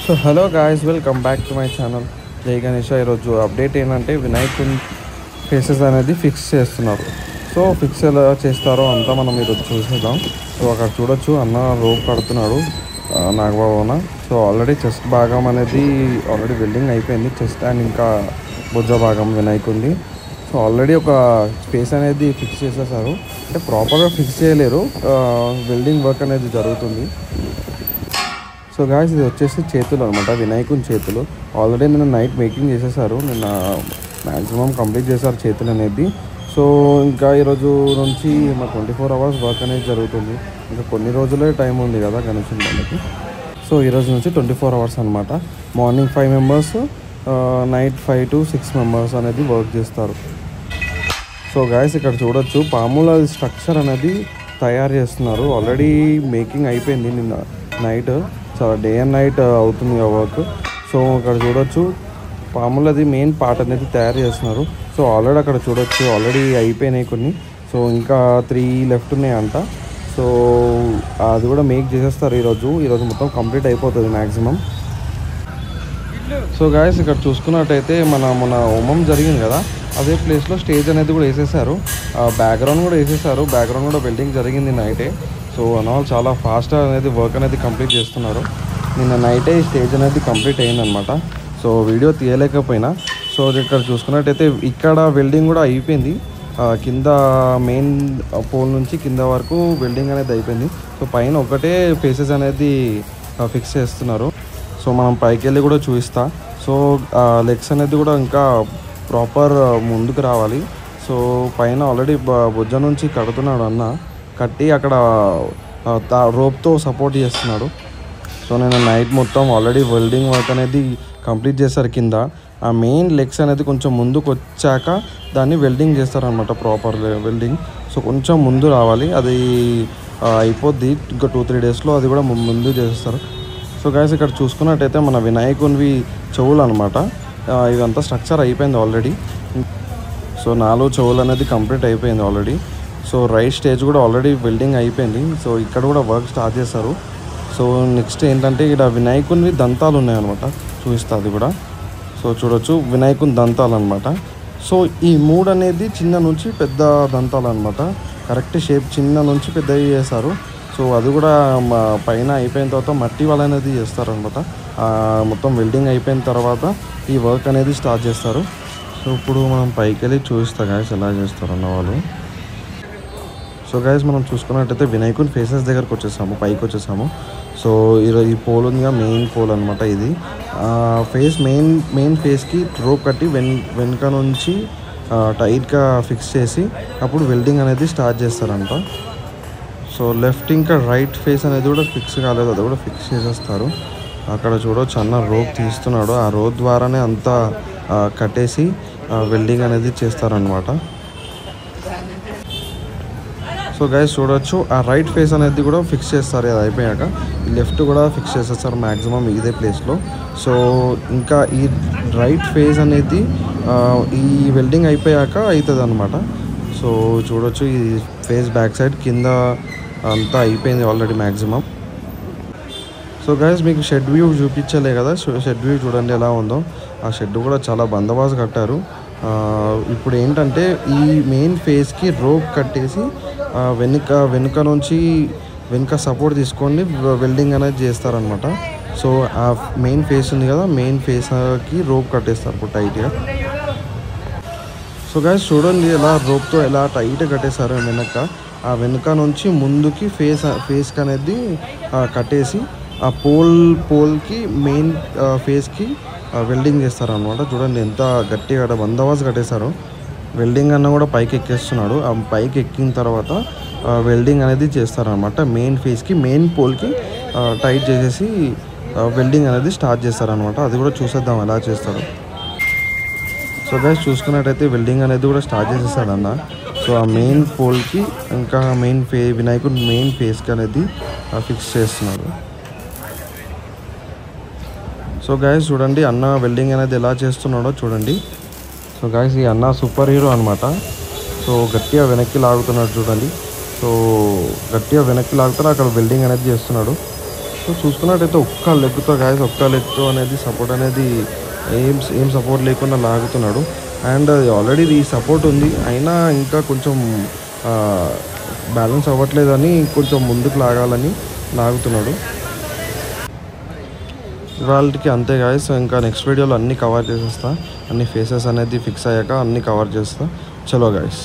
So hello guys, welcome back to my channel జై గణేష్. ఈరోజు update ఏంటంటే వినాయకుని ఫేసెస్ అనేది ఫిక్స్ చేస్తున్నారు. సో ఫిక్స్ ఎలా చేస్తారో అంతా మనం ఈరోజు చూసేద్దాం. సో అక్కడ చూడొచ్చు అన్న రోప్ కడుతున్నాడు నాగబాబున. సో ఆల్రెడీ చెస్ట్ భాగం అనేది ఆల్రెడీ వెల్డింగ్ అయిపోయింది, చెస్ట్ అండ్ ఇంకా భుజ భాగం వినాయకుంది. సో ఆల్రెడీ ఒక ఫేస్ అనేది ఫిక్స్ చేసేసారు, అంటే ప్రాపర్గా ఫిక్స్ చేయలేరు, వెల్డింగ్ వర్క్ అనేది జరుగుతుంది. సో గాయస్, ఇది వచ్చేసి చేతులు అనమాట, వినాయకుని చేతులు. ఆల్రెడీ నిన్న నైట్ మేకింగ్ చేసేసారు, నిన్న మ్యాక్సిమం కంప్లీట్ చేశారు చేతులు అనేది. సో ఇంకా ఈరోజు నుంచి మా 24 hours వర్క్ అనేది జరుగుతుంది. ఇంకా కొన్ని రోజులే టైం ఉంది కదా గణేశుని వాళ్ళకి. సో ఈరోజు నుంచి 24 hours అనమాట. Morning 5 members, night 5 to 6 members అనేది వర్క్ చేస్తారు. సో గాయస్, ఇక్కడ చూడొచ్చు పాముల స్ట్రక్చర్ అనేది తయారు చేస్తున్నారు. ఆల్రెడీ మేకింగ్ అయిపోయింది నిన్న నైట్, చాలా డే అండ్ నైట్ అవుతుంది ఆ వర్క్. సో అక్కడ చూడొచ్చు పాములది మెయిన్ పార్ట్ అనేది తయారు చేస్తున్నారు. సో ఆల్రెడీ అక్కడ చూడొచ్చు ఆల్రెడీ అయిపోయినాయి కొన్ని. సో ఇంకా 3 left ఉన్నాయి అంట. సో అది కూడా మేక్ చేసేస్తారు ఈరోజు మొత్తం కంప్లీట్ అయిపోతుంది మ్యాక్సిమం. సో గాయస్, ఇక్కడ చూసుకున్నట్టయితే మన హోమం జరిగింది కదా, అదే ప్లేస్లో స్టేజ్ అనేది కూడా వేసేసారు, బ్యాక్గ్రౌండ్ కూడా వేసేసారు. బ్యాక్గ్రౌండ్ కూడా వెల్డింగ్ జరిగింది నైటే. సో అనాల్ చాలా ఫాస్ట్ అనేది వర్క్ అనేది కంప్లీట్ చేస్తున్నారు. నిన్న నైటే స్టేజ్ అనేది కంప్లీట్ అయిందనమాట. So video తీయలేకపోయినా. సో ఇక్కడ చూసుకున్నట్టయితే ఇక్కడ వెల్డింగ్ కూడా అయిపోయింది, కింద మెయిన్ పోల్ నుంచి కింద వరకు వెల్డింగ్ అనేది అయిపోయింది. సో పైన ఒకటే ఫేసెస్ అనేది ఫిక్స్ చేస్తున్నారు. సో మనం పైకి వెళ్ళి కూడా చూపిస్తా. సో లెగ్స్ అనేది కూడా ఇంకా ప్రాపర్ ముందుకు రావాలి. సో పైన ఆల్రెడీ భుజ నుంచి కడుతున్నాడు అన్న, కట్టి అక్కడ రోప్తో సపోర్ట్ చేస్తున్నాడు. సో నేను నైట్ మొత్తం ఆల్రెడీ వెల్డింగ్ వర్క్ అనేది కంప్లీట్ చేశారు కింద. ఆ మెయిన్ లెగ్స్ అనేది కొంచెం ముందుకు వచ్చాక దాన్ని వెల్డింగ్ చేస్తారనమాట, ప్రాపర్ వెల్డింగ్. సో కొంచెం ముందు రావాలి, అది అయిపోద్ది ఇంకా 2-3 daysలో, అది కూడా ముందు చేసేస్తారు. సో గైస్, ఇక్కడ చూసుకున్నట్టయితే మన వినాయకునివి చెవులు అనమాట, ఇదంతా స్ట్రక్చర్ అయిపోయింది ఆల్రెడీ. సో 4 చెవులు అనేది కంప్లీట్ అయిపోయింది ఆల్రెడీ. సో రైట్ స్టేజ్ కూడా ఆల్రెడీ వెల్డింగ్ అయిపోయింది. సో ఇక్కడ కూడా వర్క్ స్టార్ట్ చేస్తారు. సో నెక్స్ట్ ఏంటంటే ఇక్కడ వినాయకుని దంతాలు ఉన్నాయన్నమాట, చూపిస్తా అది కూడా. సో చూడొచ్చు వినాయకుని దంతాలు అనమాట. సో ఈ 3 అనేది చిన్న నుంచి పెద్ద దంతాలు అనమాట, కరెక్ట్ షేప్ చిన్న నుంచి పెద్దవి చేస్తారు. సో అది కూడా పైన అయిపోయిన తర్వాత మట్టి వాళ్ళు అనేది చేస్తారనమాట. మొత్తం వెల్డింగ్ అయిపోయిన తర్వాత ఈ వర్క్ అనేది స్టార్ట్ చేస్తారు. సో ఇప్పుడు మనం పైకి వెళ్ళి చూపిస్తా గాయస్ ఎలా చేస్తారన్న వాళ్ళు. సో గైస్, మనం చూసుకున్నట్టయితే వినాయకుని ఫేసెస్ దగ్గరకు వచ్చేసాము, పైకి వచ్చేసాము. సో ఈరోజు ఈ పోల్ ఉందిగా, మెయిన్ పోల్ అనమాట ఇది. ఫేస్ మెయిన్ ఫేస్కి రోప్ కట్టి వెనుక నుంచి టైట్గా ఫిక్స్ చేసి అప్పుడు వెల్డింగ్ అనేది స్టార్ట్ చేస్తారంట. సో లెఫ్ట్ ఇంకా రైట్ ఫేస్ అనేది కూడా ఫిక్స్ కాలేదు, అది కూడా ఫిక్స్ చేసేస్తారు. అక్కడ చూడవచ్చు అన్న రోప్ తీస్తున్నాడు, ఆ రోప్ ద్వారానే అంతా కట్టేసి వెల్డింగ్ అనేది చేస్తారనమాట. సో గైస్ చూడొచ్చు ఆ రైట్ ఫేస్ అనేది కూడా ఫిక్స్ చేస్తారు, అది అయిపోయాక లెఫ్ట్ కూడా ఫిక్స్ చేసేస్తారు మ్యాక్సిమం ఇదే ప్లేస్లో. సో ఇంకా ఈ రైట్ ఫేస్ అనేది ఈ వెల్డింగ్ అయిపోయాక అవుతుంది అనమాట. సో చూడొచ్చు ఈ ఫేస్ బ్యాక్ సైడ్ కింద అంతా అయిపోయింది ఆల్రెడీ మ్యాక్సిమం. సో గైస్, మీకు షెడ్ వ్యూ చూపించలే కదా, షెడ్ వ్యూ చూడండి ఎలా ఉందో. ఆ షెడ్ కూడా చాలా బందోబస్తు కట్టారు. ఇప్పుడు ఏంటంటే ఈ మెయిన్ ఫేస్కి రోప్ కట్టేసి వెనుక నుంచి సపోర్ట్ తీసుకొని వెల్డింగ్ అనేది చేస్తారనమాట. సో ఆ మెయిన్ ఫేస్ ఉంది కదా, మెయిన్ ఫేస్కి రోప్ కట్టేస్తారు ఇప్పుడు టైట్గా. సో గైస్ చూడండి ఎలా రోప్తో ఎలా టైట్గా కట్టేస్తారు ఆ వెనుక నుంచి ముందుకి ఫేస్కి అనేది కట్టేసి ఆ పోల్కి మెయిన్ ఫేస్కి వెల్డింగ్ చేస్తారనమాట. చూడండి ఎంత గట్టిగా బందోబస్తు కట్టేశారు. వెల్డింగ్ అన్న కూడా పైకి ఎక్కేస్తున్నాడు, ఆ పైకి ఎక్కిన తర్వాత వెల్డింగ్ అనేది చేస్తారనమాట. మెయిన్ ఫేస్కి మెయిన్ పోల్కి టైట్ చేసేసి వెల్డింగ్ అనేది స్టార్ట్ చేస్తారనమాట. అది కూడా చూసేద్దాం ఎలా చేస్తారు. సో గైస్, చూసుకున్నట్టయితే వెల్డింగ్ అనేది కూడా స్టార్ట్ చేసేసాడన్న. సో ఆ మెయిన్ పోల్కి ఇంకా వినాయకుడి మెయిన్ ఫేస్కి అనేది ఫిక్స్ చేస్తున్నారు. సో గైస్ చూడండి అన్న వెల్డింగ్ అనేది ఎలా చేస్తున్నాడో చూడండి. సో గైస్, ఈ అన్న సూపర్ హీరో అనమాట. సో గట్టిగా వెనక్కి లాగుతున్నాడు చూడండి. సో గట్టిగా వెనక్కి లాగుతారు, అక్కడ వెల్డింగ్ అనేది చేస్తున్నాడు. సో చూసుకున్నట్టయితే ఒక్క లెగ్తో గాయస్, ఒక్క లెగ్తో అనేది సపోర్ట్ అనేది ఏం సపోర్ట్ లేకుండా లాగుతున్నాడు. అండ్ ఆల్రెడీ ఈ సపోర్ట్ ఉంది అయినా ఇంకా కొంచెం బ్యాలెన్స్ అవ్వట్లేదని కొంచెం ముందుకు లాగాలని లాగుతున్నాడు. ఇవాళకి అంతే గాయస్. ఇంకా నెక్స్ట్ వీడియోలో అన్నీ కవర్ చేసేస్తా, అన్ని ఫేసెస్ అనేది ఫిక్స్ అయ్యాక అన్నీ కవర్ చేస్తా. చలో గాయస్.